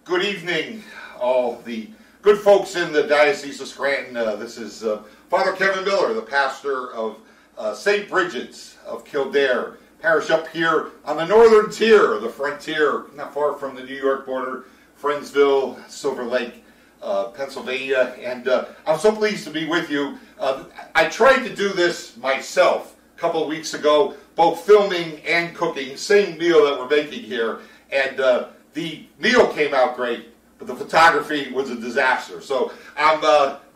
Good evening, all the good folks in the Diocese of Scranton. This is Father Kevin Miller, the pastor of St. Bridget's of Kildare, parish up here on the northern tier, the frontier, not far from the New York border, Friendsville, Silver Lake, Pennsylvania. And I'm so pleased to be with you. I tried to do this myself a couple of weeks ago, both filming and cooking, same meal that we're making here. And the meal came out great, but the photography was a disaster. So I'm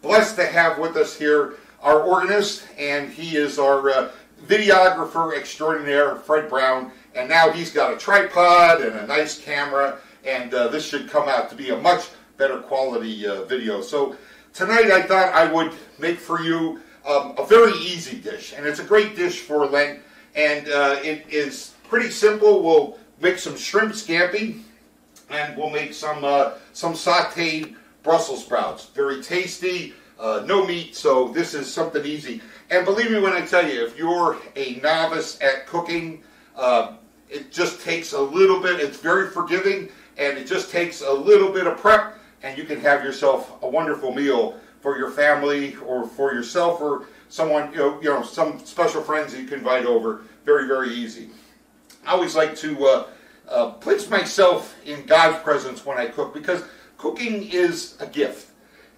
blessed to have with us here our organist, and he is our videographer extraordinaire, Fred Brown. And now he's got a tripod and a nice camera, and this should come out to be a much better quality video. So tonight I thought I would make for you a very easy dish, and it's a great dish for Lent, and it is pretty simple. We'll make some shrimp scampi, and we'll make some sautéed Brussels sprouts. Very tasty, no meat, so this is something easy. And believe me when I tell you, if you're a novice at cooking, it just takes a little bit. It's very forgiving, and it just takes a little bit of prep, and you can have yourself a wonderful meal for your family or for yourself or someone, you know, some special friends that you can invite over. Very, very easy. I always like to place myself in God's presence when I cook, because cooking is a gift.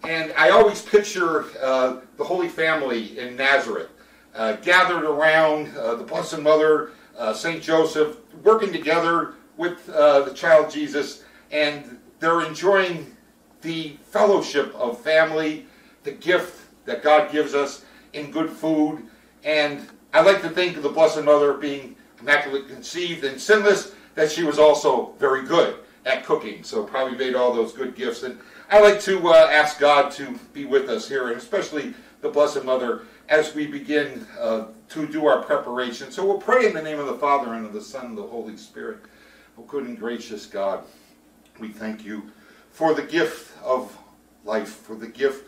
And I always picture the Holy Family in Nazareth, gathered around the Blessed Mother, St. Joseph, working together with the child Jesus, and they're enjoying the fellowship of family, the gift that God gives us in good food. And I like to think of the Blessed Mother being immaculately conceived and sinless, that she was also very good at cooking, so probably made all those good gifts. And I like to ask God to be with us here, and especially the Blessed Mother, as we begin to do our preparation. So we'll pray in the name of the Father, and of the Son, and of the Holy Spirit. Oh, good and gracious God, we thank you for the gift of life, for the gift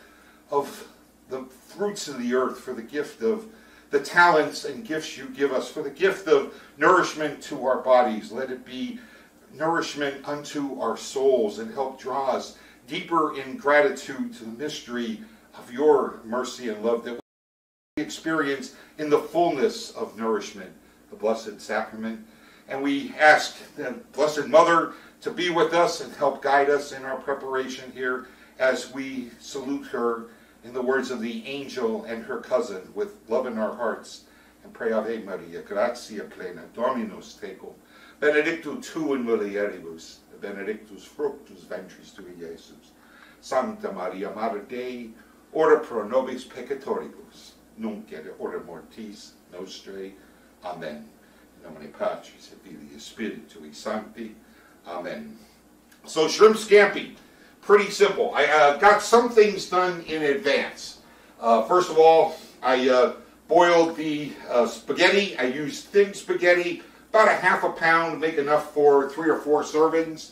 of the fruits of the earth, for the gift of the talents and gifts you give us, for the gift of nourishment to our bodies. Let it be nourishment unto our souls, and help draw us deeper in gratitude to the mystery of your mercy and love that we experience in the fullness of nourishment, the Blessed Sacrament. And we ask the Blessed Mother to be with us and help guide us in our preparation here as we salute her in the words of the angel and her cousin, with love in our hearts, and pray, Ave Maria, gratia plena, Dominus tecum, benedictus tu in mulieribus, benedictus fructus ventris tui, Iesus. Sancta Maria, Mater Dei, ora pro nobis peccatoribus, nunc et hora mortis nostrae. Amen. In nomine Patris et Filii et Spiritui Sancti. Amen. So shrimp scampi. Pretty simple. I got some things done in advance. First of all, I boiled the spaghetti. I used thin spaghetti, about a half a pound, make enough for 3 or 4 servings.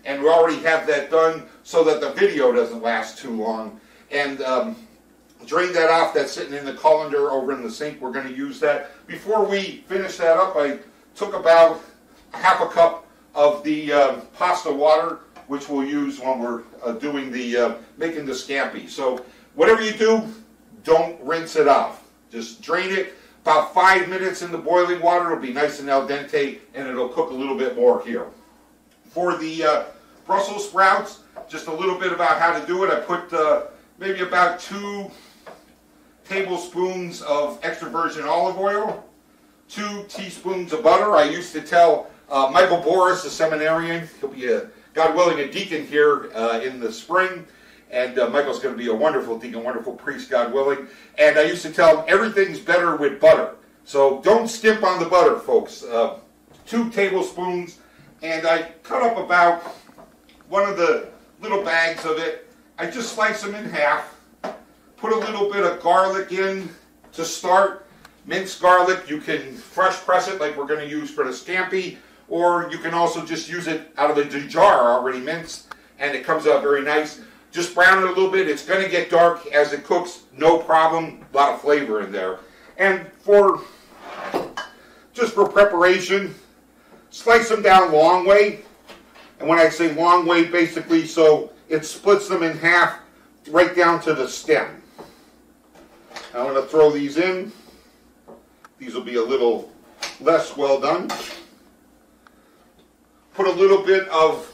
And we already have that done so that the video doesn't last too long. And drain that off. That's sitting in the colander over in the sink. We're going to use that. Before we finish that up, I took about a half a cup of the pasta water, which we'll use when we're doing the making the scampi. So whatever you do, don't rinse it off. Just drain it. About 5 minutes in the boiling water. It'll be nice and al dente, and it'll cook a little bit more here. For the Brussels sprouts, just a little bit about how to do it. I put maybe about 2 tablespoons of extra virgin olive oil, 2 teaspoons of butter. I used to tell Michael Boris, a seminarian, he'll be God willing, a deacon here in the spring, and Michael's going to be a wonderful deacon, wonderful priest, God willing. And I used to tell him everything's better with butter. So don't skimp on the butter, folks. 2 tablespoons, and I cut up about one of the little bags of it. I just slice them in half, put a little bit of garlic in to start. Minced garlic, you can fresh press it like we're going to use for the scampi, or you can also just use it out of the jar already minced, and it comes out very nice. Just brown it a little bit. It's going to get dark as it cooks, no problem. A lot of flavor in there. And just for preparation, slice them down long way, And when I say long way, basically so it splits them in half right down to the stem. I'm going to throw these in. These will be a little less well done. Put a little bit of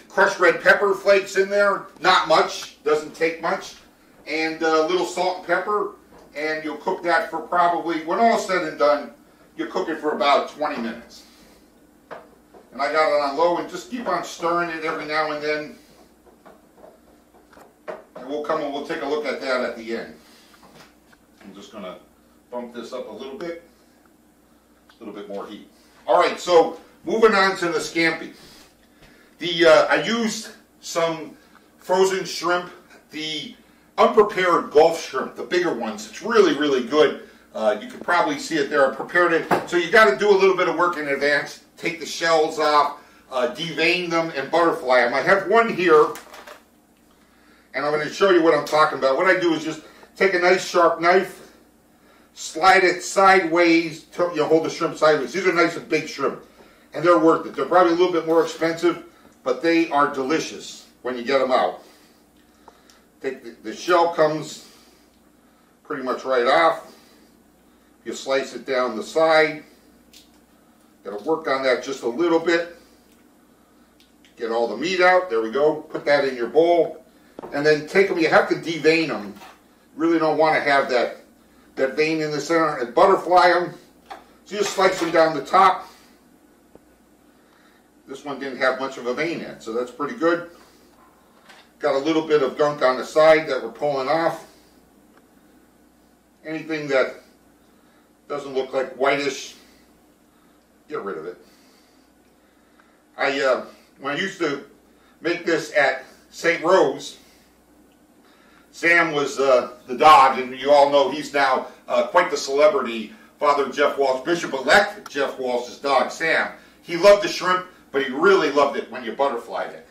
crushed red pepper flakes in there. Not much, doesn't take much. And a little salt and pepper. And you'll cook that for probably, when all said and done, you'll cook it for about 20 minutes. And I got it on low, and just keep on stirring it every now and then. And we'll come and we'll take a look at that at the end. I'm just going to bump this up a little bit more heat. All right, so moving on to the scampi. I used some frozen shrimp, the unprepared Gulf shrimp, the bigger ones. It's really, really good. You can probably see it there. I prepared it. So you got to do a little bit of work in advance. Take the shells off, devein them, and butterfly them. I have one here, and I'm going to show you what I'm talking about. What I do is just take a nice sharp knife, slide it sideways, hold the shrimp sideways. These are nice and big shrimp, and they're worth it. They're probably a little bit more expensive, but they are delicious when you get them out. The shell comes pretty much right off. You slice it down the side. Got to work on that just a little bit. Get all the meat out. There we go. Put that in your bowl. And then take them. You have to devein them. Really don't want to have that vein in the center. And butterfly them. So you just slice them down the top. This one didn't have much of a vein in it, so that's pretty good. Got a little bit of gunk on the side that we're pulling off. Anything that doesn't look like whitish, get rid of it. When I used to make this at St. Rose, Sam was the dog, and you all know he's now quite the celebrity. Father Jeff Walsh, Bishop-elect Jeff Walsh's dog, Sam. He loved the shrimp, but he really loved it when you butterflied it.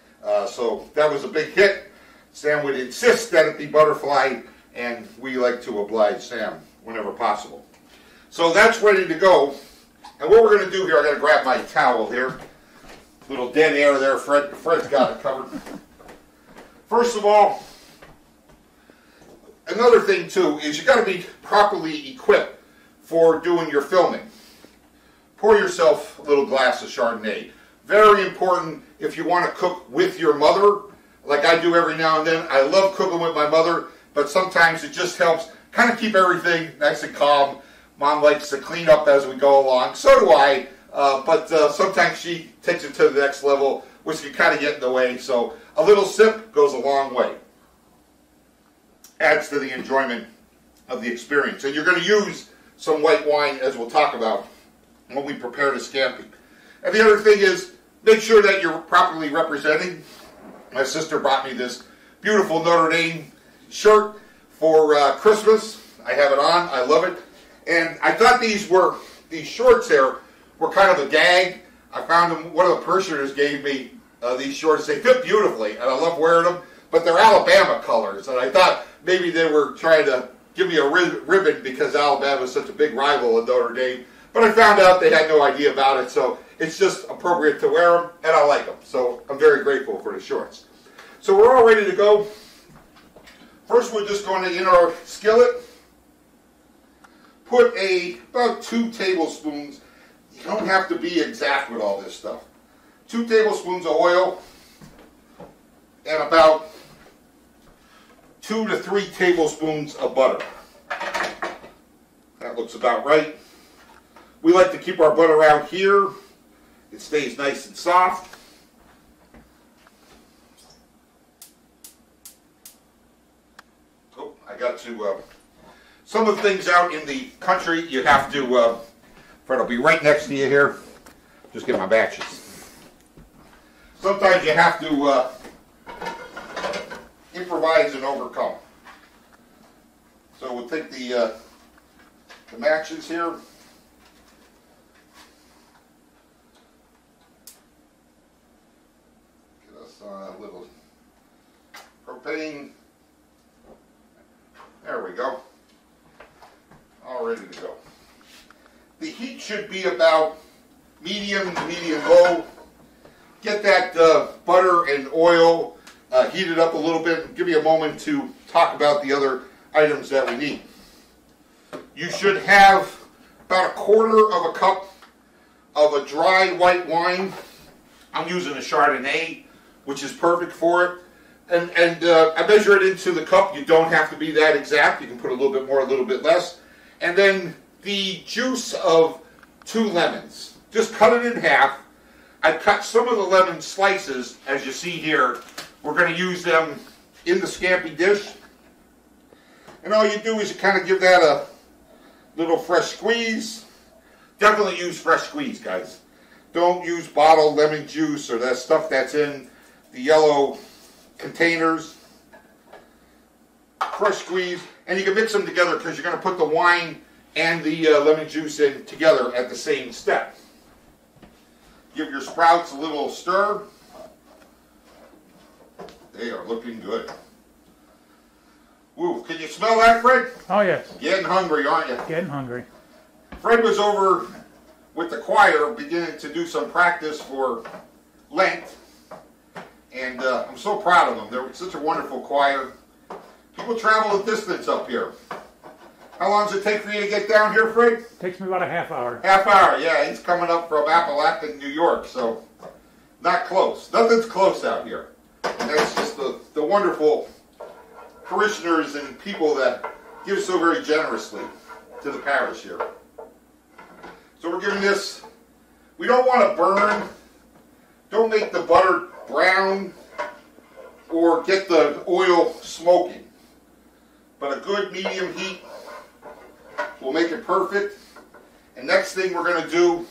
So that was a big hit. Sam would insist that it be butterflied, and we like to oblige Sam whenever possible. So that's ready to go. And what we're going to do here, I got to grab my towel here. Little dead air there. Fred's got it covered. First of all, another thing too is you got to be properly equipped for doing your filming. Pour yourself a little glass of Chardonnay. Very important if you want to cook with your mother, like I do every now and then. I love cooking with my mother, but sometimes it just helps kind of keep everything nice and calm. Mom likes to clean up as we go along. So do I, but sometimes she takes it to the next level, which can kind of get in the way. So a little sip goes a long way. Adds to the enjoyment of the experience. And you're going to use some white wine, as we'll talk about when we prepare the scampi. And the other thing is, make sure that you're properly representing. My sister brought me this beautiful Notre Dame shirt for Christmas. I have it on. I love it. And I thought these shorts here were kind of a gag. I found them, one of the parishioners gave me these shorts. They fit beautifully, and I love wearing them. But they're Alabama colors, and I thought maybe they were trying to give me a ribbon because Alabama is such a big rival of Notre Dame. But I found out they had no idea about it, so it's just appropriate to wear them, and I like them. So I'm very grateful for the shorts. So we're all ready to go. First, we're just going to, in our skillet, put about 2 tablespoons. You don't have to be exact with all this stuff. 2 tablespoons of oil and about 2 to 3 tablespoons of butter. That looks about right. We like to keep our butter out here. It stays nice and soft. Oh, I got to, some of the things out in the country you have to, Fred will be right next to you here. Just get my batches. Sometimes you have to improvise and overcome. So we'll take the matches here. Get us a little propane. There we go. All ready to go. The heat should be about medium low. Get that butter and oil heated up a little bit, and give me a moment to talk about the other items that we need. You should have about 1/4 of a cup of a dry white wine. I'm using a Chardonnay, which is perfect for it. And I measure it into the cup. You don't have to be that exact. You can put a little bit more, a little bit less. And then the juice of 2 lemons. Just cut it in half. I cut some of the lemon slices, as you see here. We're going to use them in the scampi dish. And all you do is you kind of give that a little fresh squeeze. Definitely use fresh squeeze, guys. Don't use bottled lemon juice or that stuff that's in the yellow containers. Fresh squeeze. And you can mix them together because you're going to put the wine and the lemon juice in together at the same step. Give your sprouts a little stir. They are looking good. Woo, can you smell that, Fred? Oh, yes. Getting hungry, aren't you? Getting hungry. Fred was over with the choir beginning to do some practice for Lent. And I'm so proud of them. They're such a wonderful choir. People travel a distance up here. How long does it take for you to get down here, Fred? Takes me about a half hour. Half hour, yeah. He's coming up from Appalachian, New York, so not close. Nothing's close out here. And that's just the wonderful parishioners and people that give so very generously to the parish here. So we're giving this, we don't want to burn, don't make the butter brown or get the oil smoking. But a good medium heat will make it perfect. And next thing we're going to do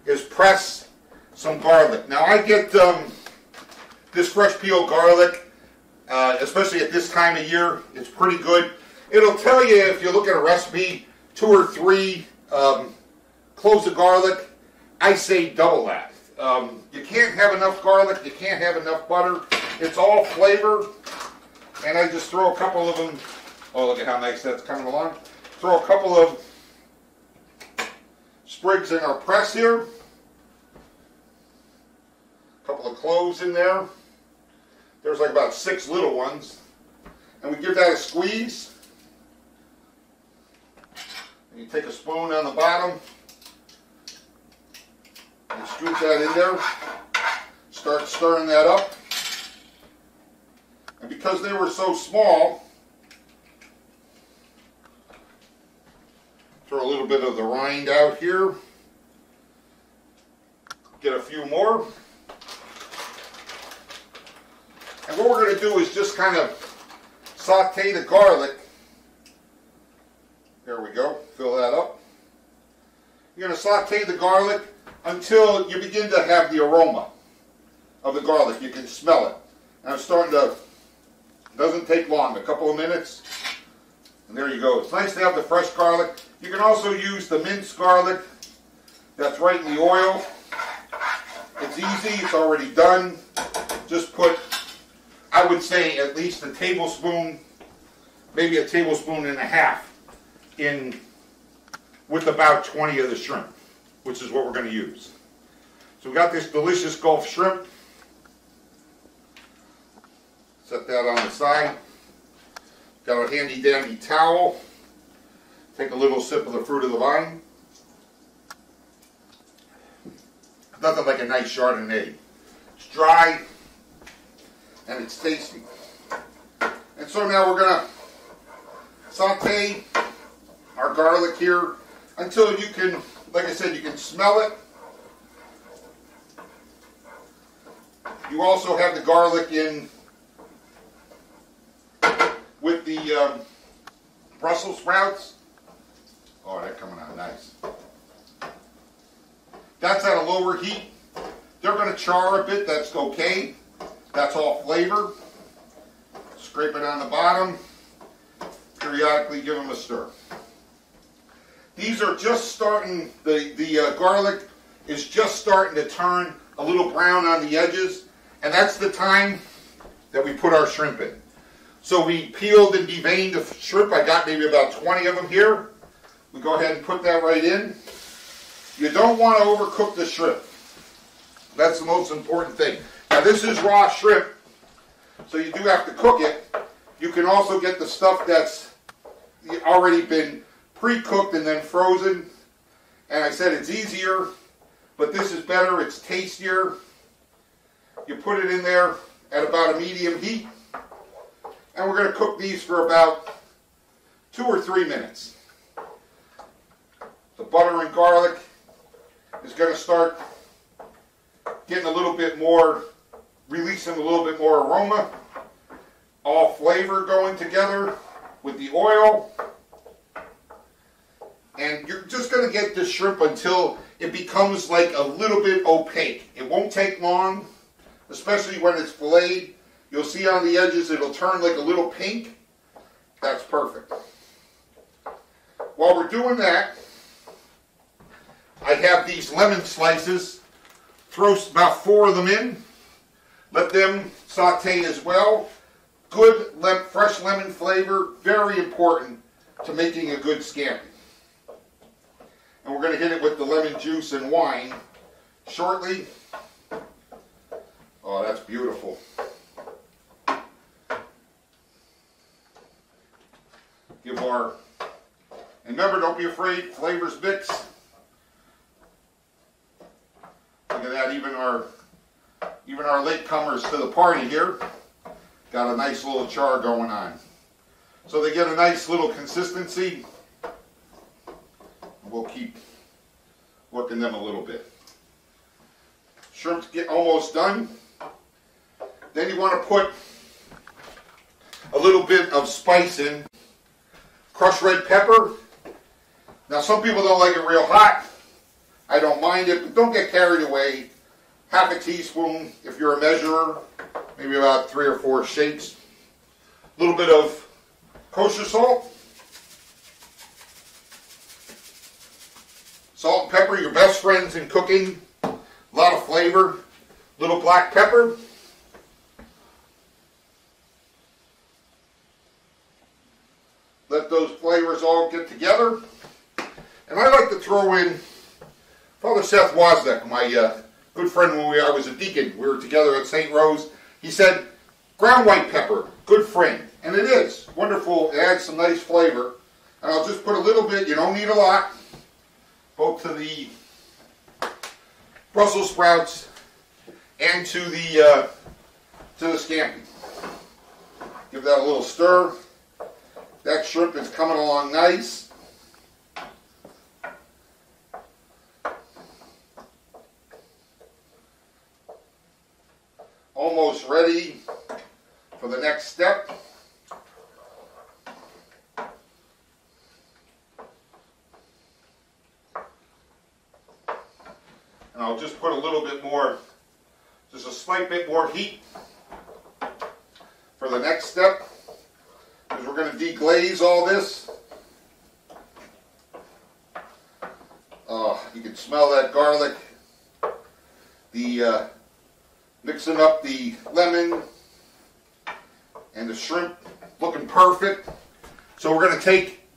is press some garlic. Now I get this fresh peeled garlic, especially at this time of year. It's pretty good. It'll tell you if you look at a recipe, 2 or 3 cloves of garlic. I say double that. You can't have enough garlic. You can't have enough butter. It's all flavor. And I just throw a couple of them. Oh, look at how nice that's coming along. Throw a couple of sprigs in our press here. A couple of cloves in there. There's like about 6 little ones. And we give that a squeeze. And you take a spoon on the bottom and scoop that in there. Start stirring that up. And because they were so small, throw a little bit of the rind out here. Get a few more. And what we're going to do is just kind of saute the garlic. There we go. Fill that up. You're going to saute the garlic until you begin to have the aroma of the garlic. You can smell it. And it's starting to, doesn't take long, a couple of minutes. And there you go. It's nice to have the fresh garlic. You can also use the minced garlic that's right in the oil. It's easy. It's already done. Just put, I would say, at least a tablespoon, maybe a tablespoon and a half in with about 20 of the shrimp, which is what we're going to use. So we got this delicious Gulf shrimp. Set that on the side. Got a handy dandy towel. Take a little sip of the fruit of the vine. Nothing like a nice Chardonnay. It's dry and it's tasty. And so now we're going to saute our garlic here until you can, like I said, you can smell it. You also have the garlic in with the Brussels sprouts. Oh, they're coming out nice. That's at a lower heat. They're going to char a bit. That's okay. That's all flavor. Scrape it on the bottom. Periodically give them a stir. These are just starting, the garlic is just starting to turn a little brown on the edges. And that's the time that we put our shrimp in. So we peeled and deveined the shrimp. I got maybe about 20 of them here. We go ahead and put that right in. You don't want to overcook the shrimp. That's the most important thing. Now this is raw shrimp, so you do have to cook it. You can also get the stuff that's already been pre-cooked and then frozen. And I said it's easier, but this is better, it's tastier. You put it in there at about a medium heat. And we're going to cook these for about 2 or 3 minutes. The butter and garlic is going to start getting a little bit more, releasing a little bit more aroma. All flavor going together with the oil. And you're just going to get this shrimp until it becomes like a little bit opaque. It won't take long, especially when it's filleted. You'll see on the edges it'll turn like a little pink. That's perfect. While we're doing that, I have these lemon slices. Throw about 4 of them in. Let them saute as well. Good fresh lemon flavor, very important to making a good scampi. And we're going to hit it with the lemon juice and wine shortly. Oh, that's beautiful. Give our, and remember, don't be afraid, flavors mix. Look at that, even our latecomers to the party here got a nice little char going on. So they get a nice little consistency. We'll keep working them a little bit. Shrimps get almost done. Then you want to put a little bit of spice in. Crushed red pepper. Now some people don't like it real hot. I don't mind it, but don't get carried away. Half a teaspoon if you're a measurer. Maybe about 3 or 4 shakes. A little bit of kosher salt. Salt and pepper, your best friends in cooking. A lot of flavor. Little black pepper. Let those flavors all get together. And I like to throw in Father Seth Wozniak, my good friend when I was a deacon. We were together at St. Rose. He said, ground white pepper, good friend. And it is. Wonderful. It adds some nice flavor. And I'll just put a little bit. You don't need a lot. Both to the Brussels sprouts and to the scampi. Give that a little stir. That shrimp is coming along nice. Almost ready for the next step. And I'll just put a little bit more, just a slight bit more heat for the next step. Because we're going to deglaze all this. You can smell that garlic. The mixing up the lemon and the shrimp, looking perfect. So we're going to take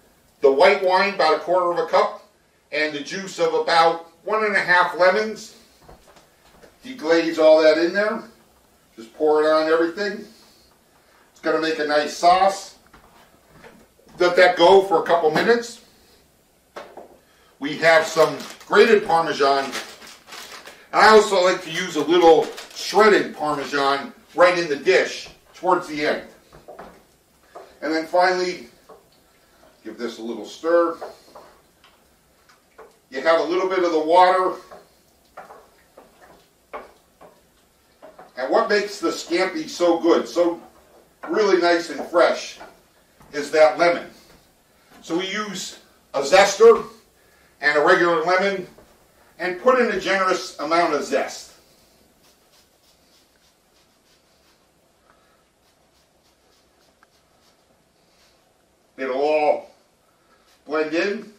the white wine, about 1/4 cup, and the juice of about 1½ lemons. Deglaze all that in there. Just pour it on everything. It's going to make a nice sauce. Let that go for a couple minutes. We have some grated Parmesan. And I also like to use a little shredded Parmesan right in the dish towards the end. And then finally, give this a little stir. You have a little bit of the water. And what makes the scampi so good, so really nice and fresh, is that lemon. So we use a zester and a regular lemon and put in a generous amount of zest. It'll all blend in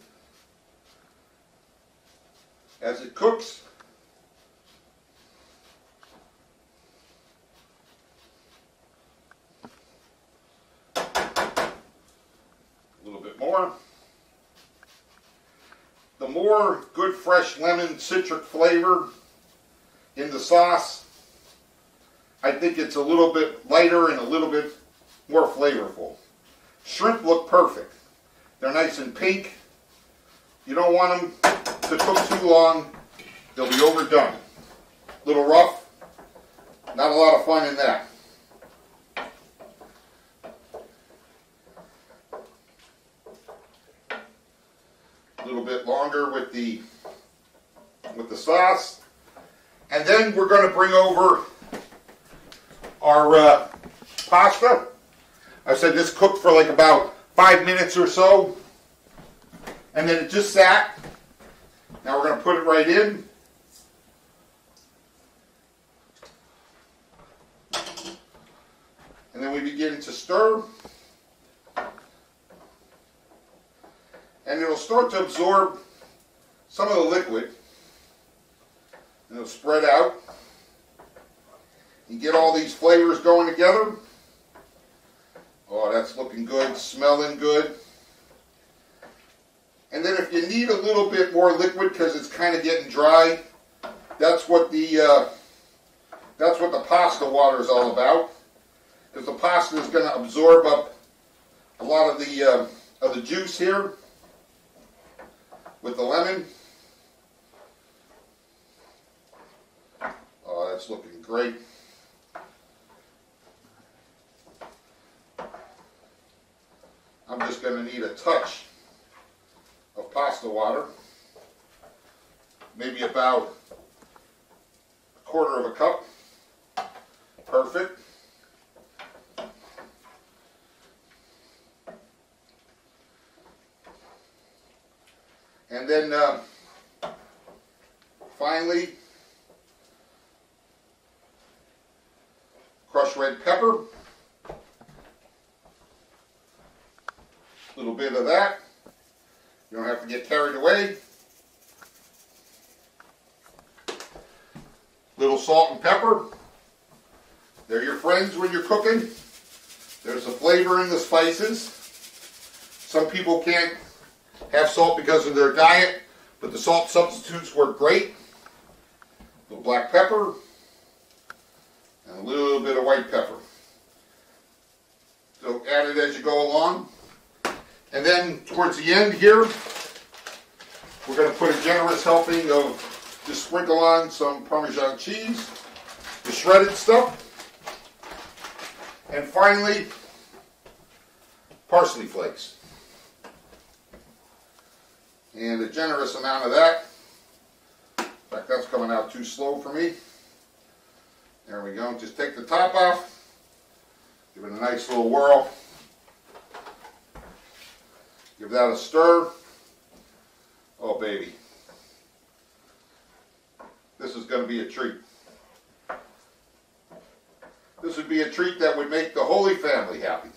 as it cooks. A little bit more. The more good fresh fresh lemon citric flavor in the sauce. I think it's a little bit lighter and a little bit more flavorful. Shrimp look perfect. They're nice and pink. You don't want them to cook too long. They'll be overdone. A little rough. Not a lot of fun in that. A little bit longer with the sauce. And then we're going to bring over our pasta. I said this cooked for like about 5 minutes or so. And then it just sat. Now we're going to put it right in. And then we begin to stir. And it'll start to absorb some of the liquid. And it'll spread out. You get all these flavors going together. Oh, that's looking good, smelling good. And then if you need a little bit more liquid because it's kind of getting dry, that's what the pasta water is all about. Because the pasta is going to absorb up a lot of the juice here with the lemon. Oh, that's looking great. I'm just going to need a touch of pasta water, maybe about 1/4 cup. Perfect. And then finally, crushed red pepper. A little bit of that. You don't have to get carried away. Little salt and pepper. They're your friends when you're cooking. There's a flavor in the spices. Some people can't have salt because of their diet, but the salt substitutes work great. A little black pepper and a little bit of white pepper. So add it as you go along. And then towards the end here, we're going to put a generous helping of, just sprinkle on some Parmesan cheese, the shredded stuff, and finally, parsley flakes. And a generous amount of that. In fact, that's coming out too slow for me. There we go. Just take the top off, give it a nice little whirl. Give that a stir. Oh, baby. This is going to be a treat. This would be a treat that would make the Holy Family happy.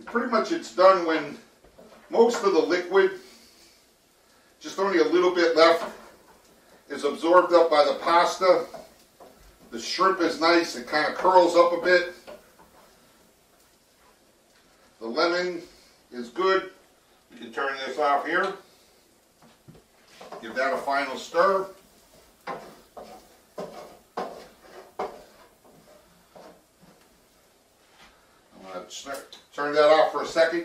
Pretty much it's done when most of the liquid, just only a little bit left, is absorbed up by the pasta. The shrimp is nice, it kind of curls up a bit. The lemon is good. You can turn this off here. Give that a final stir. I'm going to turn that off for a second.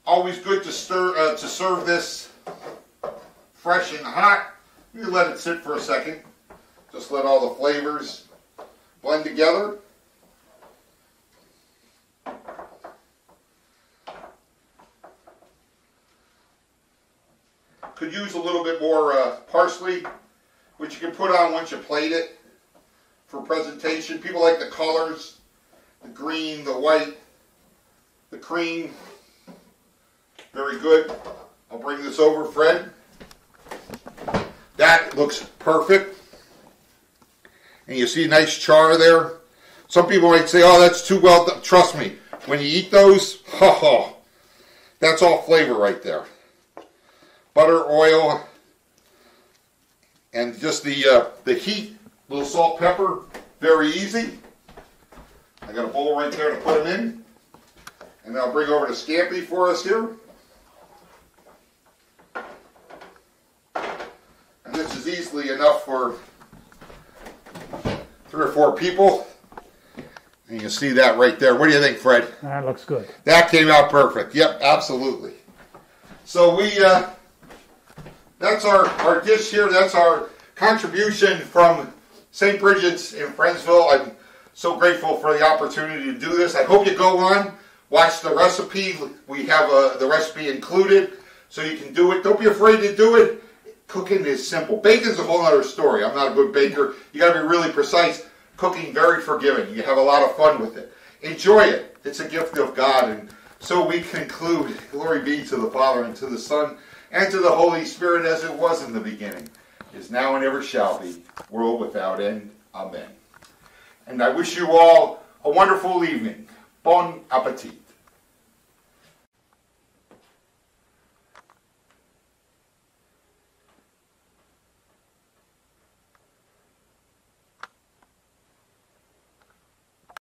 Always good to stir to serve this fresh and hot. You let it sit for a second. Just let all the flavors blend together. Could use a little bit more parsley, which you can put on once you plate it for presentation. People like the colors, the green, the white, the cream. Very good. I'll bring this over, Fred. That looks perfect. And you see a nice char there. Some people might say, oh, that's too well done. Trust me, when you eat those, that's all flavor right there. Butter, oil, and just the heat, little salt, pepper, very easy. I got a bowl right there to put them in. And I'll bring over the scampi for us here. And this is easily enough for 3 or 4 people. And you can see that right there. What do you think, Fred? That looks good. That came out perfect. Yep, absolutely. So that's our dish here. That's our contribution from St. Bridget's in Friendsville. I'm so grateful for the opportunity to do this. I hope you go on, watch the recipe. We have the recipe included, so you can do it. Don't be afraid to do it. Cooking is simple. Baking's a whole other story. I'm not a good baker. You got to be really precise. Cooking, very forgiving. You have a lot of fun with it. Enjoy it. It's a gift of God. And so we conclude, glory be to the Father, and to the Son, and to the Holy Spirit, as it was in the beginning, is now and ever shall be, world without end. Amen. And I wish you all a wonderful evening. Bon appetit.